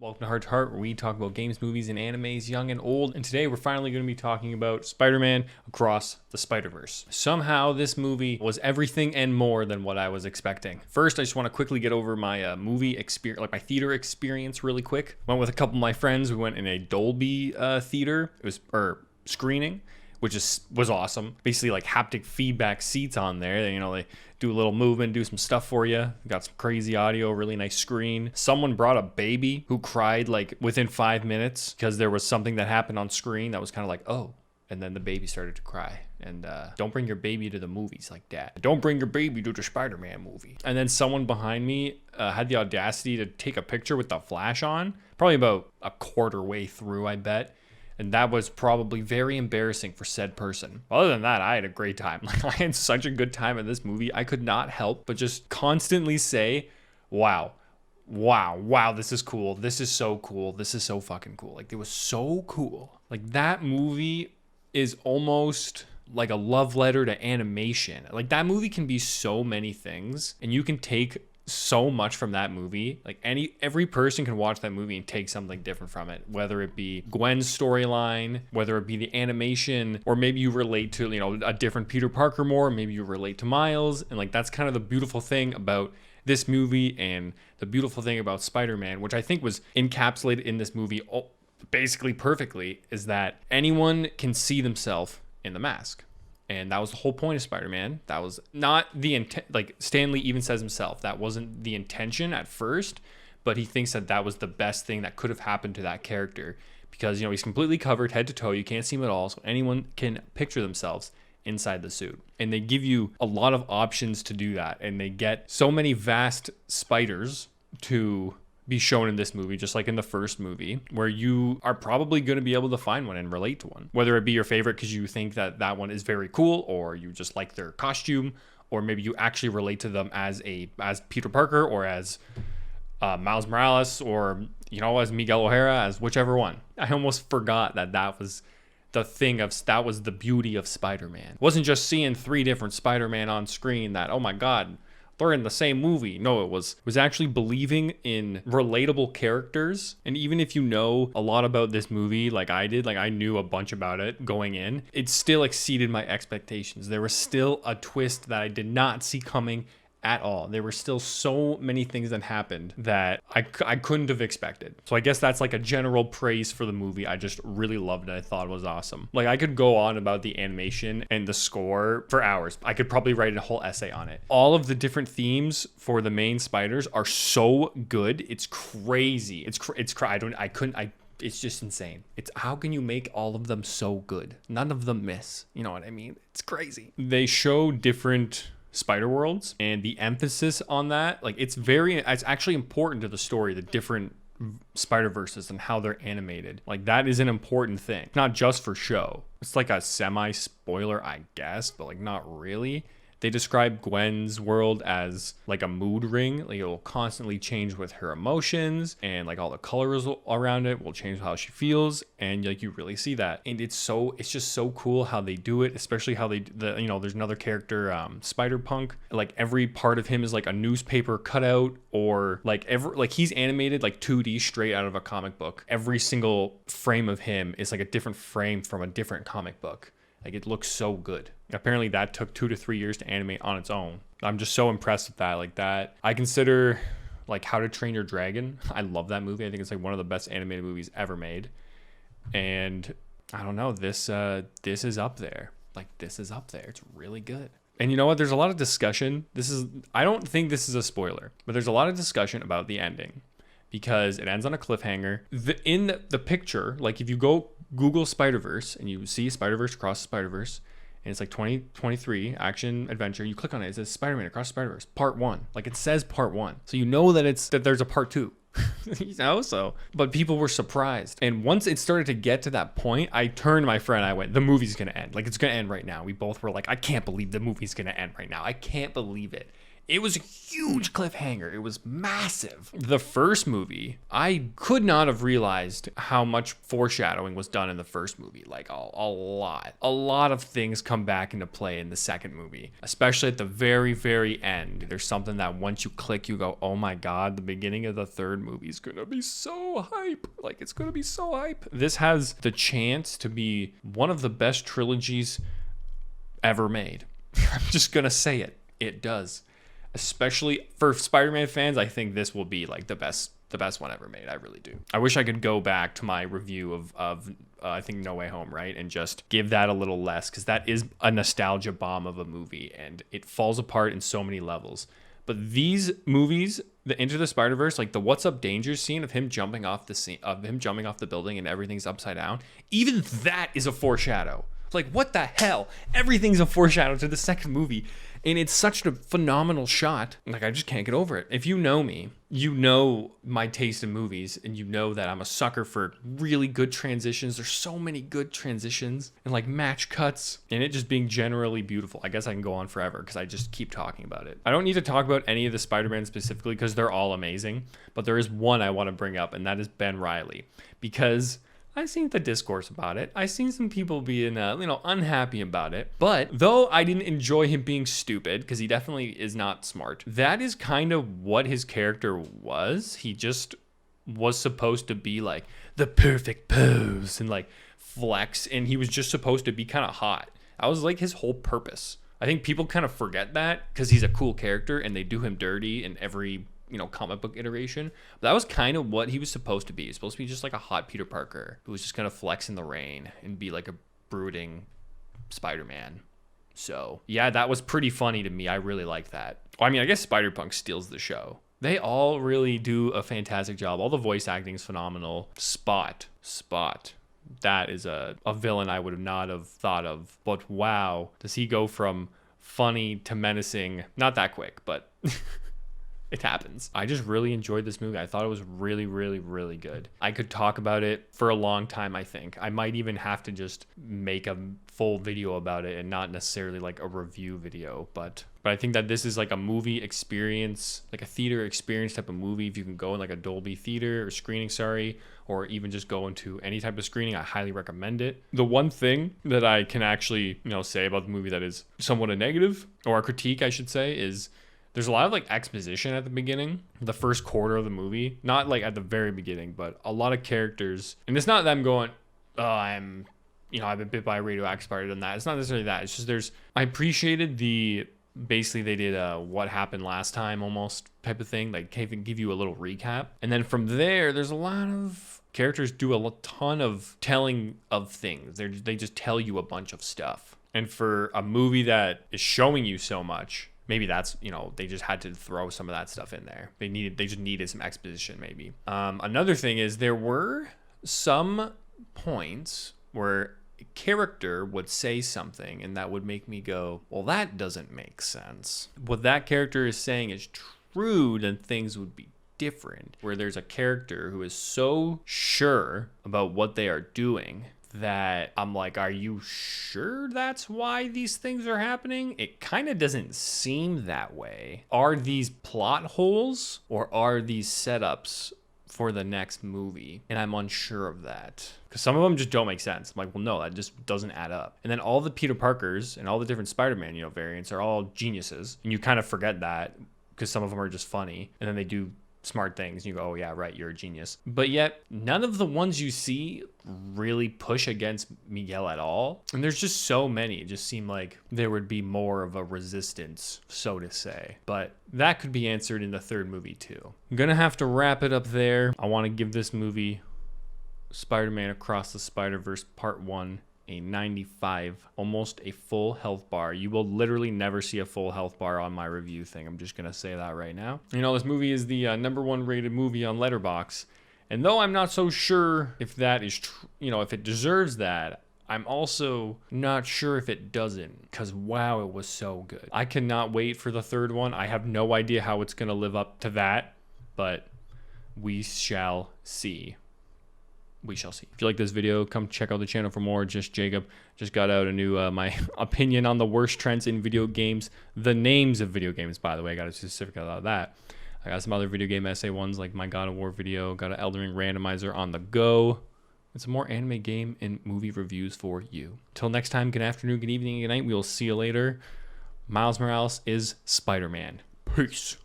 Welcome to Hart, where we talk about games, movies, and animes, young and old. And today we're finally going to be talking about Spider-Man Across the Spider-Verse. Somehow this movie was everything and more than what I was expecting. First, I just want to quickly get over my movie experience, like my theater experience really quick. Went with a couple of my friends. We went in a Dolby theater. It was, screening, which was awesome. Basically like haptic feedback seats on there. They do a little movement, do some stuff for you. Got some crazy audio, really nice screen. Someone brought a baby who cried like within 5 minutes because there was something that happened on screen that was kind of like, oh. And then the baby started to cry. And don't bring your baby to the movies like that. Don't bring your baby to the Spider-Man movie. And then someone behind me had the audacity to take a picture with the flash on. Probably about a quarter way through, I bet. And that was probably very embarrassing for said person. Other than that, I had a great time. Like, I had such a good time in this movie. I could not help but just constantly say, wow, this is cool. This is so cool. This is so fucking cool. Like, it was so cool. Like, that movie is almost like a love letter to animation. Like, that movie can be so many things, and you can take so much from that movie. Like every person can watch that movie and take something different from it, whether it be Gwen's storyline, whether it be the animation, or maybe you relate to a different Peter Parker more, maybe you relate to Miles. And like that's kind of the beautiful thing about this movie and the beautiful thing about Spider-Man, which I think was encapsulated in this movie basically perfectly, is that anyone can see themselves in the mask. And that was the whole point of Spider-Man. That was not the intent. Like Stan Lee even says himself, that wasn't the intention at first, but he thinks that was the best thing that could have happened to that character because, he's completely covered head to toe. You can't see him at all. So anyone can picture themselves inside the suit. And they give you a lot of options to do that. And they get so many vast spiders to be shown in this movie, just like in the first movie, where you are probably going to be able to find one and relate to one, whether it be your favorite because you think that one is very cool, or you just like their costume, or maybe you actually relate to them as Peter Parker, or as Miles Morales, or as Miguel O'Hara, as whichever one. I almost forgot that was that was the beauty of Spider-Man. It wasn't just seeing 3 different Spider-Man on screen that, oh my god, they're in the same movie. No, it was actually believing in relatable characters. And even if you know a lot about this movie, like I did, like I knew a bunch about it going in, it still exceeded my expectations. There was still a twist that I did not see coming at all. There were still so many things that happened that I couldn't have expected. So I guess that's like a general praise for the movie. I just really loved it. I thought it was awesome. Like I could go on about the animation and the score for hours. I could probably write a whole essay on it. All of the different themes for the main spiders are so good. It's crazy. It's just insane. It's how can you make all of them so good? None of them miss. You know what I mean? It's crazy. They show different spider worlds, and the emphasis on that, like it's actually important to the story, the different Spider-Verses and how they're animated. Like that is an important thing, not just for show. It's like a semi spoiler, I guess, but like not really. They describe Gwen's world as like a mood ring. Like it will constantly change with her emotions, and like all the colors around it will change how she feels. And like you really see that. And it's just so cool how they do it, especially how there's another character, Spider-Punk. Like every part of him is like a newspaper cutout, or like he's animated like 2D straight out of a comic book. Every single frame of him is like a different frame from a different comic book. Like it looks so good. Apparently that took 2 to 3 years to animate on its own. I'm just so impressed with that. Like that, I consider like How to Train Your Dragon. I love that movie. I think it's like one of the best animated movies ever made. And I don't know, this is up there. Like this is up there. It's really good. And you know what? There's a lot of discussion. I don't think this is a spoiler, but there's a lot of discussion about the ending because it ends on a cliffhanger. In the picture, like if you go Google Spider-Verse and you see Spider-Verse Across the Spider-Verse, and it's like 2023 action adventure, you click on it, it says Spider-Man Across the Spider-Verse Part 1. Like it says Part 1. So you know that there's a Part 2. But people were surprised. And once it started to get to that point, I turned to my friend, I went, the movie's gonna end. Like it's gonna end right now. We both were like, I can't believe the movie's gonna end right now. I can't believe it. It was a huge cliffhanger. It was massive. The first movie, I could not have realized how much foreshadowing was done in the first movie. Like a lot. A lot of things come back into play in the second movie, especially at the very, very end. There's something that once you click, you go, oh my God, the beginning of the third movie is going to be so hype. Like, it's going to be so hype. This has the chance to be one of the best trilogies ever made. I'm just going to say it. It does. Especially for Spider-Man fans, I think this will be like the best one ever made. I really do. I wish I could go back to my review of I think No Way Home, right? And just give that a little less, because that is a nostalgia bomb of a movie and it falls apart in so many levels. But these movies, the Into the Spider-Verse, like the What's Up Danger scene of him jumping off the building and everything's upside down, even that is a foreshadow. Like, what the hell? Everything's a foreshadow to the second movie. And it's such a phenomenal shot. Like, I just can't get over it. If you know me, you know my taste in movies, and you know that I'm a sucker for really good transitions. There's so many good transitions and like match cuts, and it just being generally beautiful. I guess I can go on forever because I just keep talking about it. I don't need to talk about any of the Spider-Man specifically because they're all amazing, but there is one I want to bring up, and that is Ben Reilly, because I've seen the discourse about it. I've seen some people being, unhappy about it. But though I didn't enjoy him being stupid, because he definitely is not smart, that is kind of what his character was. He just was supposed to be like the perfect pose and like flex, and he was just supposed to be kind of hot. That was like his whole purpose. I think people kind of forget that because he's a cool character and they do him dirty in every comic book iteration. But that was kind of what he was supposed to be. He was supposed to be just like a hot Peter Parker who was just gonna flex in the rain and be like a brooding Spider-Man. So yeah, that was pretty funny to me. I really like that. Well, I mean, I guess Spider-Punk steals the show. They all really do a fantastic job. All the voice acting is phenomenal. Spot. That is a villain I would not have thought of. But wow, does he go from funny to menacing? Not that quick, but it happens. I just really enjoyed this movie. I thought it was really, really, really good. I could talk about it for a long time, I think. I might even have to just make a full video about it and not necessarily like a review video. But I think that this is like a movie experience, like a theater experience type of movie. If you can go in like a Dolby theater or screening, or even just go into any type of screening, I highly recommend it. The one thing that I can actually, say about the movie that is somewhat a negative, or a critique, I should say, is there's a lot of like exposition at the beginning, the first quarter of the movie, not like at the very beginning, but a lot of characters. And it's not them going, oh, I've been bit by a radioactive spider and that. It's not necessarily that. It's just I appreciated basically they did a what happened last time almost type of thing, like give you a little recap. And then from there, there's a lot of characters do a ton of telling of things. They just tell you a bunch of stuff. And for a movie that is showing you so much, maybe that's, they just had to throw some of that stuff in there. They just needed some exposition maybe. Another thing is there were some points where a character would say something and that would make me go, well, that doesn't make sense. What that character is saying is true, then things would be different. Where there's a character who is so sure about what they are doing that I'm like, are you sure that's why these things are happening? It kind of doesn't seem that way. Are these plot holes or are these setups for the next movie? And I'm unsure of that because some of them just don't make sense. I'm like, well, no, that just doesn't add up. And then all the Peter Parkers and all the different Spider-Man, variants are all geniuses. And you kind of forget that because some of them are just funny. And then they do smart things. You go, oh yeah, right, you're a genius. But yet none of the ones you see really push against Miguel at all. And there's just so many. It just seemed like there would be more of a resistance, so to say. But that could be answered in the third movie too. I'm gonna have to wrap it up there. I want to give this movie, Spider-Man Across the Spider-Verse Part 1, a 95, almost a full health bar. You will literally never see a full health bar on my review thing. I'm just gonna say that right now. This movie is the #1 rated movie on Letterboxd, and though I'm not so sure if that is if it deserves that, I'm also not sure if it doesn't, because wow, it was so good. I cannot wait for the third one. I have no idea how it's gonna live up to that, but we shall see. we shall see. If you like this video, come check out the channel for more. Just Jacob just got out a new my opinion on the worst trends in video games, the names of video games, by the way. I got a specific about that. I got some other video game essay ones, like my God of War video. Got an Elden Ring randomizer on the go. And some more anime game and movie reviews for you. Till next time, good afternoon, good evening, good night. We will see you later. Miles Morales is Spider-Man. Peace.